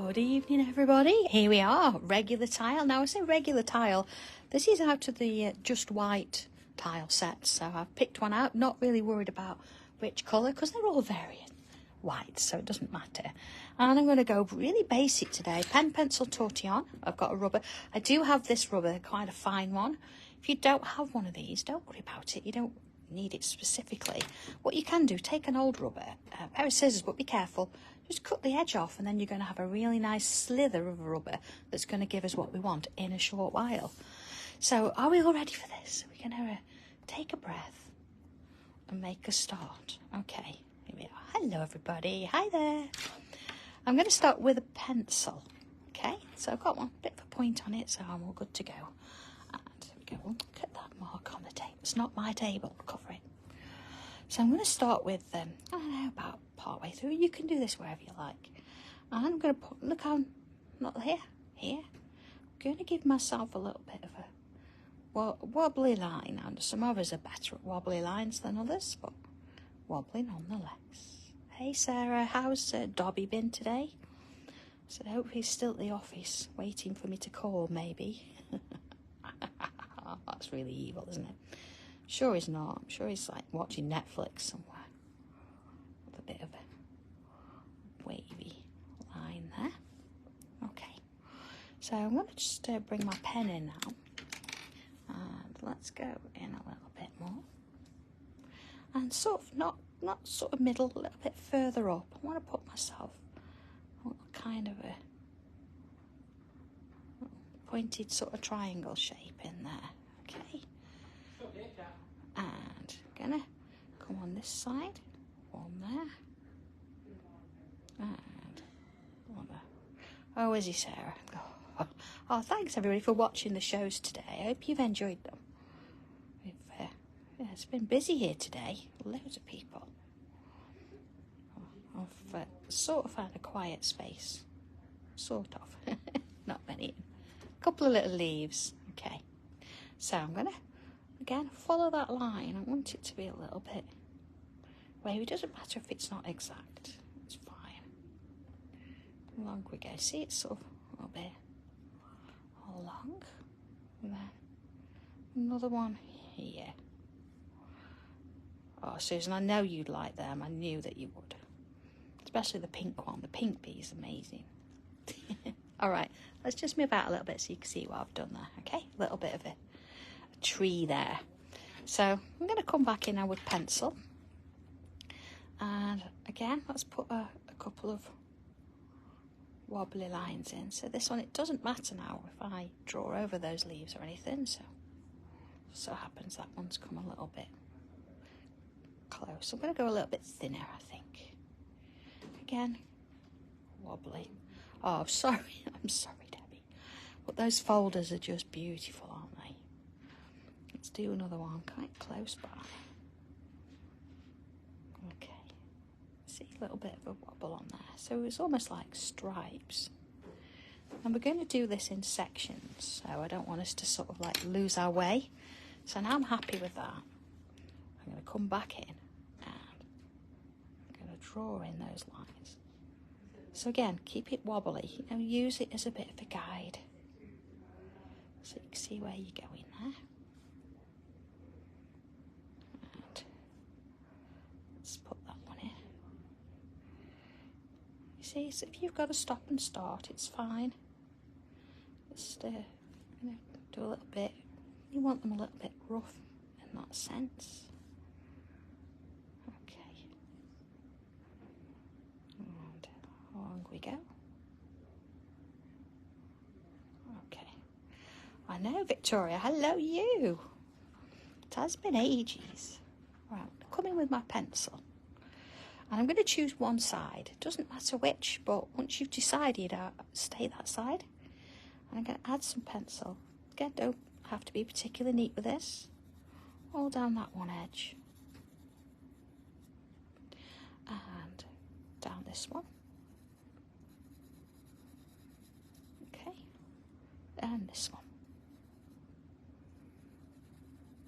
Good evening, everybody. Here we are, regular tile. Now I say regular tile, this is out of the just white tile set, so I've picked one out. Not really worried about which colour because they're all variant white, so it doesn't matter. And I'm going to go really basic today. Pen, pencil, tortillon. I've got a rubber. I do have this rubber, quite a fine one. If you don't have one of these, don't worry about it. You don't need it specifically. What you can do, take an old rubber, a pair of scissors, but be careful. Just cut the edge off, and then you're going to have a really nice slither of rubber that's going to give us what we want in a short while. So are we all ready for this? We're going to take a breath and make a start. Okay, here we are. Hello everybody, hi there. I'm going to start with a pencil. Okay, so I've got one bit of a point on it, so I'm all good to go. And here we go. Look at that mark on the table. It's not my table, cover it. So I'm going to start with, I don't know, about part way through. You can do this wherever you like. And I'm going to put, look, I'm not here. I'm going to give myself a little bit of a wobbly line. And some of us are better at wobbly lines than others, but wobbly nonetheless. Hey Sarah, how's Dobby been today? So I hope he's still at the office, waiting for me to call, maybe. That's really evil, isn't it? Sure he's not. I'm sure he's like watching Netflix somewhere. With a bit of a wavy line there. Okay. So I'm going to just bring my pen in now. And let's go in a little bit more. And sort of, not sort of middle, a little bit further up. I want to put myself a little kind of a pointed sort of triangle shape in there. Okay. And I'm gonna come on this side, one there, and one there. Oh, is he, Sarah? Oh, thanks everybody for watching the shows today. I hope you've enjoyed them. Yeah, it's been busy here today. Loads of people. I've sort of found a quiet space. Sort of. Not many. A couple of little leaves. Okay. So I'm gonna again follow that line. I want it to be a little bit wavy. It doesn't matter if it's not exact. It's fine. Along we go. See, it's sort of a little bit along. And then another one here. Oh, Susan, I know you'd like them. I knew that you would. Especially the pink one. The pink bee is amazing. All right, let's just move out a little bit so you can see what I've done there. Okay, a little bit of a tree there. So I'm going to come back in now with pencil. And again, let's put a couple of wobbly lines in. So this one, it doesn't matter now if I draw over those leaves or anything. So happens that one's come a little bit close. I'm going to go a little bit thinner, I think. Again, wobbly. Oh, sorry. I'm sorry, Debbie. But those folders are just beautiful, aren't they? Let's do another one quite close by. Okay. See, a little bit of a wobble on there. So it's almost like stripes. And we're going to do this in sections, so I don't want us to sort of like lose our way. So now I'm happy with that. I'm going to come back in and I'm going to draw in those lines. So again, keep it wobbly, you know, use it as a bit of a guide. So you can see where you're going there. And let's put that one in. You see, so if you've got to stop and start, it's fine. Just you know, do a little bit. You want them a little bit rough in that sense. Okay. And along we go. Okay. I know, Victoria. Hello, you. It has been ages. Right, come in with my pencil. And I'm going to choose one side. It doesn't matter which, but once you've decided, stay that side. And I'm going to add some pencil. Again, don't have to be particularly neat with this. All down that one edge. And down this one. Okay. And this one.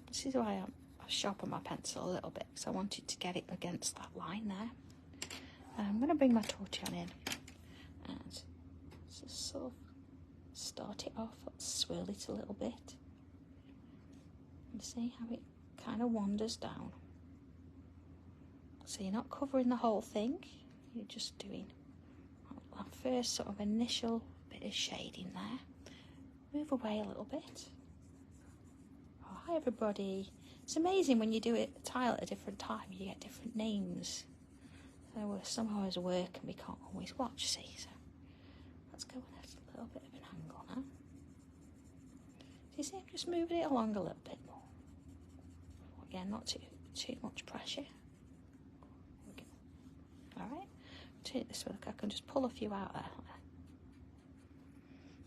This is why I sharpen my pencil a little bit, because I wanted to get it against that line there. And I'm going to bring my tortillon in and sort of start it off, let's swirl it a little bit. And see how it kind of wanders down. So you're not covering the whole thing, you're just doing that first sort of initial bit of shading there. Move away a little bit. Oh, hi everybody. It's amazing when you do a tile at a different time, you get different names. So some hours work and we can't always watch, see. So let's go with a little bit of an angle now. So you see I'm just moving it along a little bit more. Again, not too much pressure. Alright, turn it this way, look, I can just pull a few out there.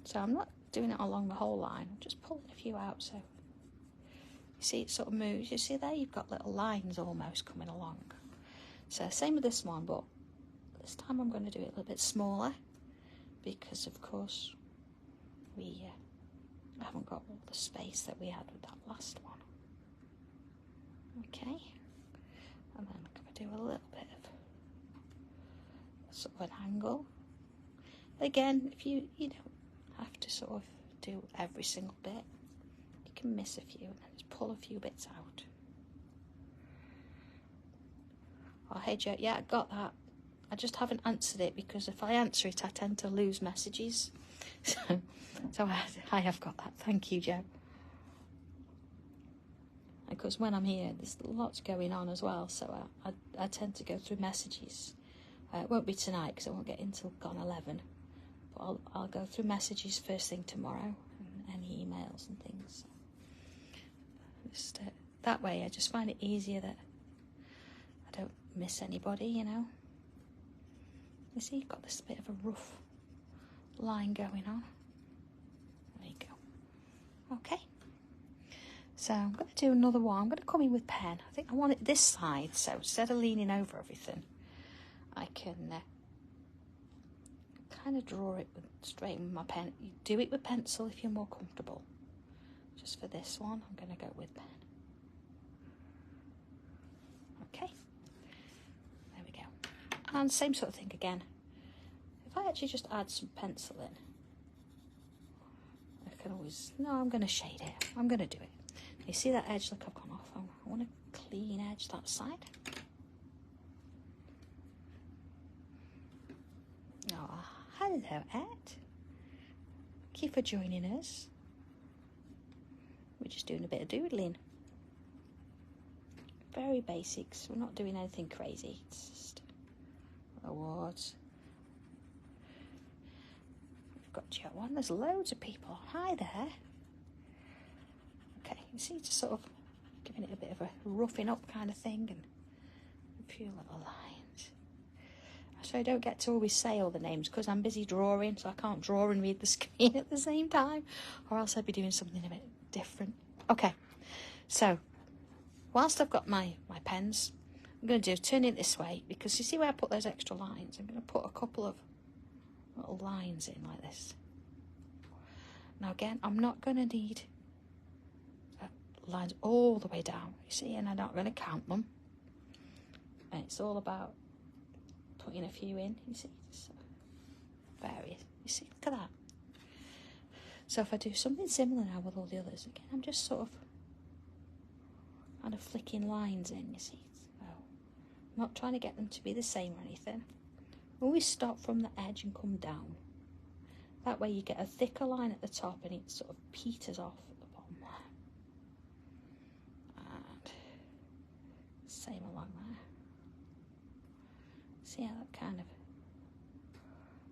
So I'm not doing it along the whole line, I'm just pulling a few out so you see it sort of moves. You see there, you've got little lines almost coming along. So same with this one, but this time I'm going to do it a little bit smaller because of course we haven't got all the space that we had with that last one. Okay, and then I'm going to do a little bit of sort of an angle. Again, if you don't have to sort of do every single bit, you can miss a few and then just pull a few bits out. Oh, hey Joe, yeah, I got that. I just haven't answered it because if I answer it, I tend to lose messages. So I have got that. Thank you, Joe. Because when I'm here, there's lots going on as well, so I tend to go through messages. It won't be tonight because I won't get in till gone 11. But I'll go through messages first thing tomorrow and any emails and things. Just that way, I just find it easier that I don't miss anybody, you know. You see, you've got this bit of a rough line going on. There you go. Okay. So I'm going to do another one. I'm going to come in with pen. I think I want it this side, so instead of leaning over everything, I can kind of draw it straight with my pen. You do it with pencil if you're more comfortable. Just for this one, I'm going to go with pen. Okay, there we go. And same sort of thing again. If I actually just add some pencil in, I can always, no, I'm going to shade it. I'm going to do it. You see that edge? Look, I've gone off. I want a clean edge that side. Oh, hello, Ed. Thank you for joining us. We're just doing a bit of doodling. Very basics. We're not doing anything crazy. It's just awards. We've got Joe on. There's loads of people. Hi there. Okay, you see, just sort of giving it a bit of a roughing up kind of thing and a few little lines. So I don't get to always say all the names because I'm busy drawing, so I can't draw and read the screen at the same time, or else I'd be doing something a bit different. Okay, so whilst I've got my pens, I'm going to turn it this way because you see where I put those extra lines? I'm going to put a couple of little lines in like this. Now again, I'm not going to need lines all the way down, you see, and I'm not going to count them. And it's all about putting a few in, you see, so various, you see, look at that. So if I do something similar now with all the others, again, I'm just sort of kind of flicking lines in, you see. So I'm not trying to get them to be the same or anything. Always start from the edge and come down. That way you get a thicker line at the top and it sort of peters off at the bottom there. And same along there. See how that kind of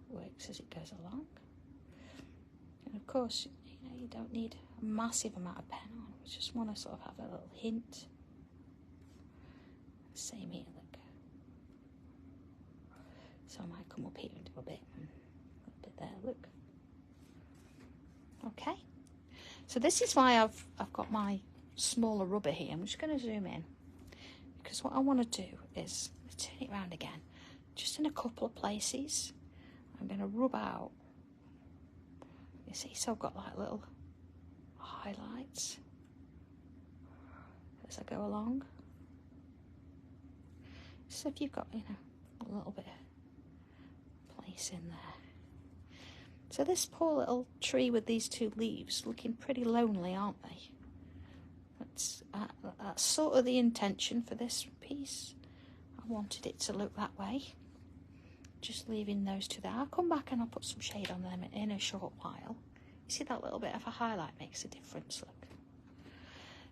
works as it goes along. And of course, you know, you don't need a massive amount of pen on. We just want to sort of have a little hint. Same here, look. So I might come up here and do a bit there, look. Okay. So this is why I've got my smaller rubber here. I'm just going to zoom in because what I want to do is turn it around again. Just in a couple of places, I'm going to rub out. You see, so I've got like little highlights as I go along. So if you've got, you know, a little bit of place in there. So this poor little tree with these two leaves looking pretty lonely, aren't they? That's sort of the intention for this piece. I wanted it to look that way. Just leaving those two there. I'll come back and I'll put some shade on them in a short while. You see that little bit of a highlight makes a difference, look.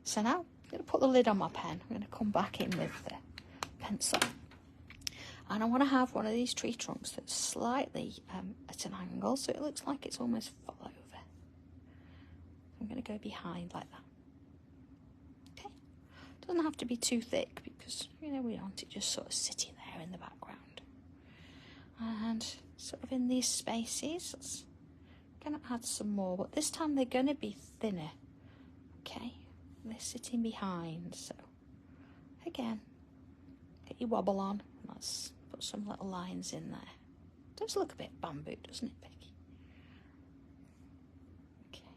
So now I'm going to put the lid on my pen. I'm going to come back in with the pencil. And I want to have one of these tree trunks that's slightly at an angle, so it looks like it's almost fall over. I'm going to go behind like that. Okay. Doesn't have to be too thick because, you know, we want it just sort of sitting there in the background. And sort of in these spaces, I'm going to add some more, but this time they're going to be thinner. Okay. They're sitting behind, so again, get your wobble on. Let's put some little lines in there. Does look a bit bamboo, doesn't it, Becky? Okay.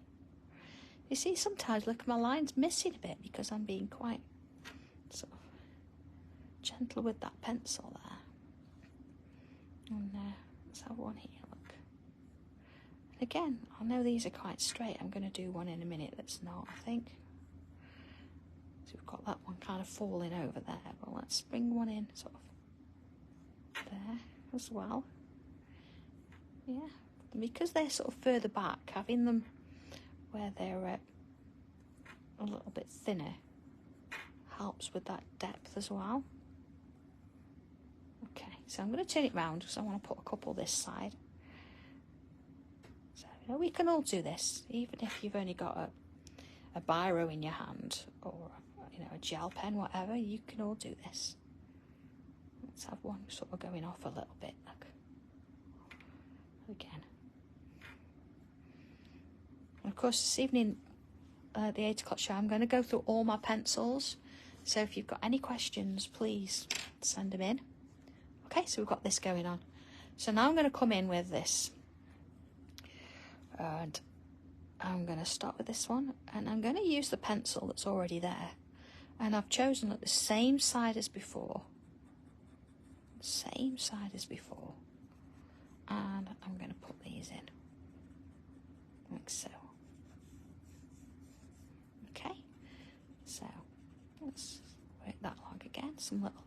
You see, sometimes look, my line's missing a bit because I'm being quite sort of gentle with that pencil there. And let's have one here, look. And again, I know these are quite straight. I'm going to do one in a minute that's not, I think. So we've got that one kind of falling over there. Well, let's bring one in sort of there as well. Yeah, and because they're sort of further back, having them where they're a little bit thinner helps with that depth as well. Okay, so I'm going to turn it round because I want to put a couple this side. So, you know, we can all do this, even if you've only got a biro in your hand or, you know, a gel pen, whatever, you can all do this. Let's have one sort of going off a little bit, look. Again. And of course, this evening, the 8 o'clock show, I'm going to go through all my pencils. So if you've got any questions, please send them in. Okay, so we've got this going on. So now I'm going to come in with this. And I'm going to start with this one. And I'm going to use the pencil that's already there. And I've chosen the same side as before. Same side as before. And I'm going to put these in. Like so. Okay. So, let's work that along again. Some little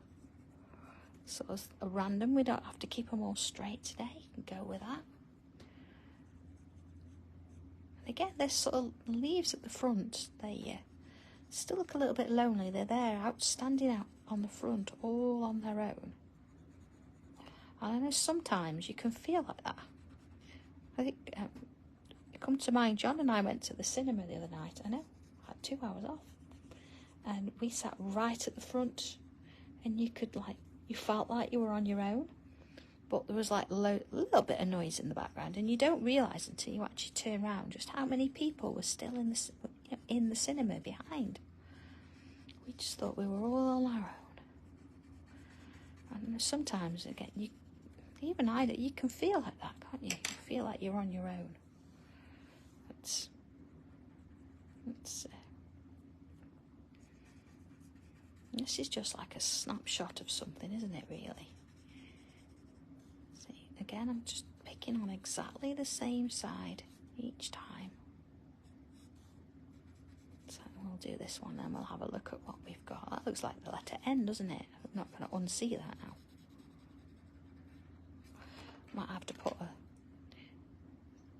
sort of a random. We don't have to keep them all straight today. You can go with that. And again, there's sort of leaves at the front. They still look a little bit lonely. They're there, standing out on the front, all on their own. And I know sometimes you can feel like that. I think it come to mind, John and I went to the cinema the other night. I know, I had 2 hours off. And we sat right at the front. And you could you felt like you were on your own. But there was like a little bit of noise in the background. And you don't realise until you actually turn around just how many people were still in the cinema behind. We just thought we were all on our own. And sometimes, again, even you can feel like that, can't you? You feel like you're on your own. This is just like a snapshot of something, isn't it, really? See, again, I'm just picking on exactly the same side each time. So we'll do this one, then we'll have a look at what we've got. That looks like the letter N, doesn't it? I'm not going to unsee that now. Might have to put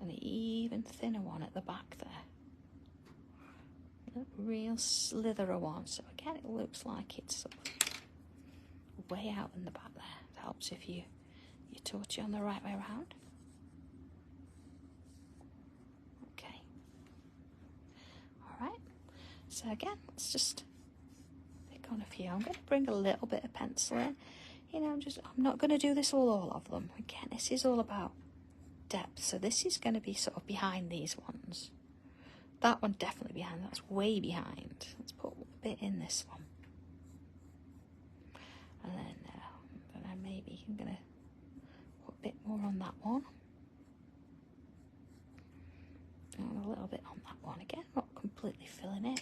an even thinner one at the back there. A real slitherer one. So again, it looks like it's sort of way out in the back there. It helps if you torch it on the right way around. Okay. All right. So again, let's just pick on a few. I'm going to bring a little bit of pencil in. You know, I'm not going to do this all of them. Again, this is all about depth. So this is going to be sort of behind these ones. That one definitely behind. That's way behind. Let's put a bit in this one. And then maybe I'm going to put a bit more on that one. And a little bit on that one again. Not completely filling it.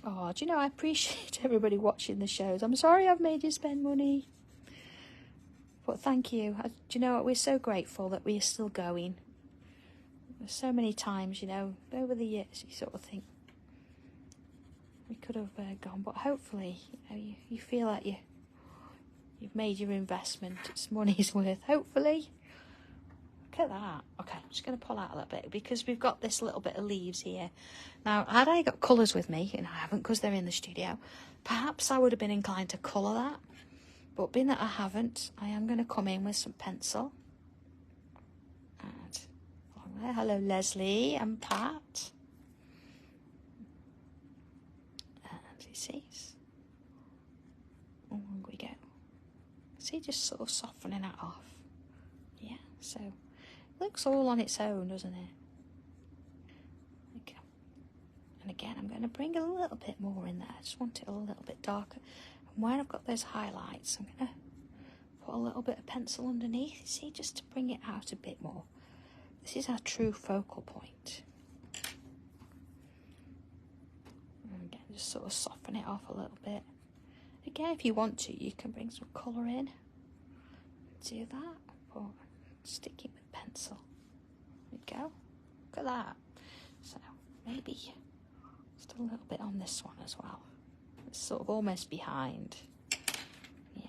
Oh, do you know, I appreciate everybody watching the shows. I'm sorry I've made you spend money. But thank you. Do you know what? We're so grateful that we're still going. There's so many times, you know, over the years, you sort of think we could have gone, but hopefully, you know, you feel like you've made your investment. It's money's worth. Hopefully. Look at that. Okay, I'm just going to pull out a little bit because we've got this little bit of leaves here. Now, had I got colours with me, and I haven't because they're in the studio, perhaps I would have been inclined to colour that. But being that I haven't, I am going to come in with some pencil. And along there, hello Leslie and Pat. And you see, along we go. See, just sort of softening that off. Yeah, so it looks all on its own, doesn't it? Okay. And again, I'm going to bring a little bit more in there. I just want it a little bit darker. Where I've got those highlights, I'm going to put a little bit of pencil underneath, see, just to bring it out a bit more. This is our true focal point. And again, just sort of soften it off a little bit. Again, if you want to, you can bring some colour in. Do that, but stick it with pencil. There you go. Look at that. So maybe just a little bit on this one as well. It's sort of almost behind. Yeah.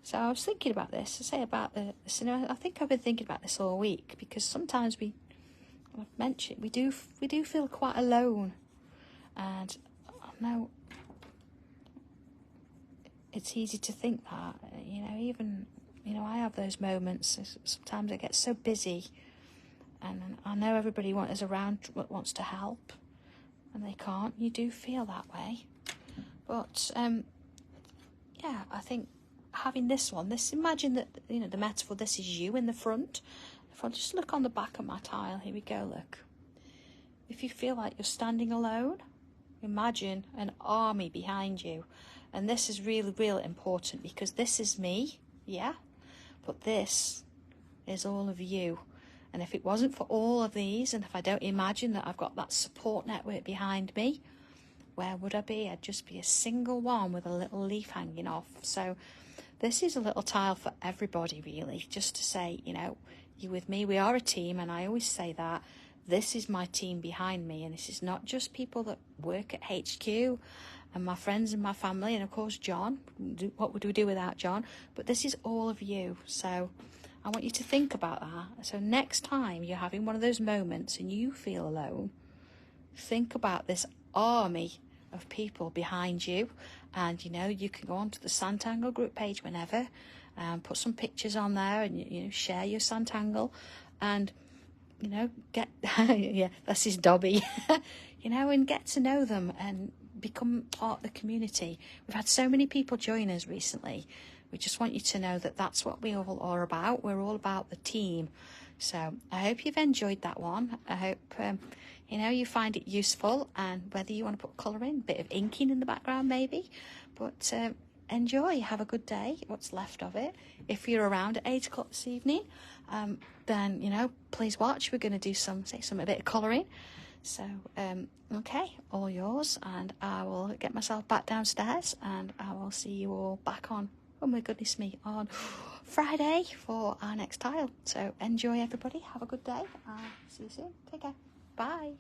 So I was thinking about this. I say about the cinema. I think I've been thinking about this all week because sometimes I've mentioned we do feel quite alone, and I know it's easy to think that. You know, even I have those moments. Sometimes I get so busy, and I know everybody is around wants to help. And they can't. You do feel that way, but yeah, I think having this one, imagine that, you know, the metaphor, this is you in the front. If I just look on the back of my tile, here we go, look. If you feel like you're standing alone, imagine an army behind you. And this is really, really important because this is me, yeah, but this is all of you. And if it wasn't for all of these, and if I don't imagine that I've got that support network behind me, where would I be? I'd just be a single one with a little leaf hanging off. So this is a little tile for everybody, really, just to say, you know, you with me, we are a team, and I always say that. This is my team behind me, and this is not just people that work at HQ and my friends and my family, and of course John. What would we do without John? But this is all of you. So I want you to think about that. So next time you're having one of those moments and you feel alone, think about this army of people behind you. And, you know, you can go onto the Sanntangle group page whenever, put some pictures on there, and, you know, share your Sanntangle, and, you know, get, yeah, that's his Dobby, you know, and get to know them and become part of the community. We've had so many people join us recently. We just want you to know that that's what we all are about. We're all about the team. So I hope you've enjoyed that one. I hope, you know, you find it useful, and whether you want to put colour in, a bit of inking in the background maybe. But enjoy, have a good day, what's left of it. If you're around at 8 o'clock this evening, then, you know, please watch. We're going to do a bit of colouring. So, okay, all yours, and I will get myself back downstairs, and I will see you all back on, oh my goodness me, on Friday for our next tile. So enjoy, everybody. Have a good day. See you soon. Take care. Bye.